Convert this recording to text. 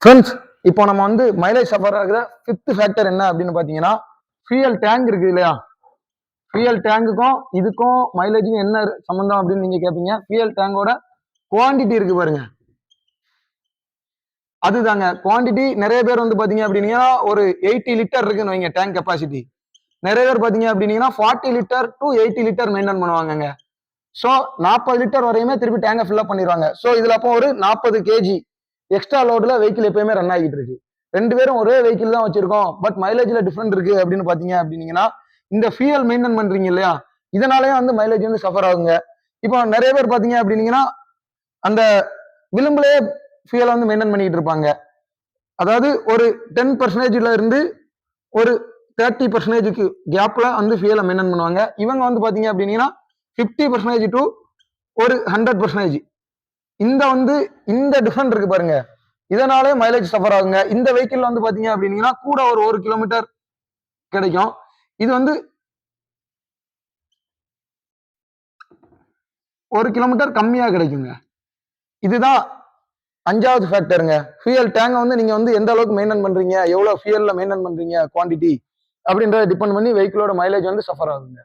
Friends, இப்போ நம்ம வந்து மைலேஜ் சஃபர் ஆகிற ஃபிஃப்த் ஃபேக்டர் என்ன அப்படின்னு பார்த்தீங்கன்னா, ஃபியூயல் டேங்க் இருக்கு இல்லையா? ஃபியூயல் டேங்குக்கும் இதுக்கும் மைலேஜுக்கும் என்ன சம்மந்தம் அப்படின்னு நீங்க கேட்பீங்க. ஃபியூயல் டேங்கோட குவான்டிட்டி இருக்கு பாருங்க, அதுதாங்க குவான்டிட்டி. நிறைய பேர் வந்து பாத்தீங்க அப்படின்னா ஒரு 80 லிட்டர் இருக்குன்னு வைங்க டேங்க் கெப்பாசிட்டி. நிறைய பேர் பாத்தீங்க அப்படின்னா 40 லிட்டர் டு 80 லிட்டர் மெயின்டைன் பண்ணுவாங்கங்க. ஸோ 40 லிட்டர் வரையுமே திருப்பி டேங்கை ஃபில் அப் பண்ணிடுவாங்க. ஸோ இதுல அப்போ ஒரு 40 கேஜி எக்ஸ்ட்ரா லோடுல வெஹிக்கிள் எப்பயுமே ரன் ஆகிட்டு இருக்கு. ரெண்டு பேரும் ஒரே வெஹிக்கிள் தான் வச்சிருக்கோம், பட் மைலேஜ்ல டிஃபரெண்ட் இருக்கு அப்படின்னு பாத்தீங்க அப்படின்னீங்கன்னா, இந்த ஃபியூயல் மெயின்டைன் பண்றீங்க இல்லையா, இதனாலேயே வந்து மைலேஜ் வந்து சஃபர் ஆகுங்க. இப்போ நிறைய பேர் பாத்தீங்க அப்படின்னீங்கன்னா அந்த விளிம்புலயே ஃபியூயலை வந்து மெயின்டைன் பண்ணிட்டு இருப்பாங்க. அதாவது ஒரு 10% இருந்து ஒரு 30% கேப்ல வந்து ஃபியூயலை மெயின்டைன் பண்ணுவாங்க. இவங்க வந்து பாத்தீங்க அப்படின்னா 50% டு ஒரு 100%. இந்த டிஃபரெண்ட் இருக்கு பாருங்க, இதனாலே மைலேஜ் சஃபர் ஆகுங்க. இந்த வெஹிக்கிள் வந்து பாத்தீங்க அப்படின்னா கூட ஒரு 1 கிலோமீட்டர் கிடைக்கும். இது வந்து 1 கிலோமீட்டர் கம்மியா கிடைக்குங்க. இதுதான் 5வது ஃபேக்டருங்க. ஃபியூயல் டேங்கை வந்து நீங்க வந்து எந்த அளவுக்கு மெயின்டைன் பண்றீங்க, எவ்வளவு ஃபியூயல்ல மெயின்டைன் பண்றீங்க குவான்டிட்டி அப்படின்றத டிபெண்ட் பண்ணி வெஹிக்கிளோட மைலேஜ் வந்து சஃபர் ஆகுங்க.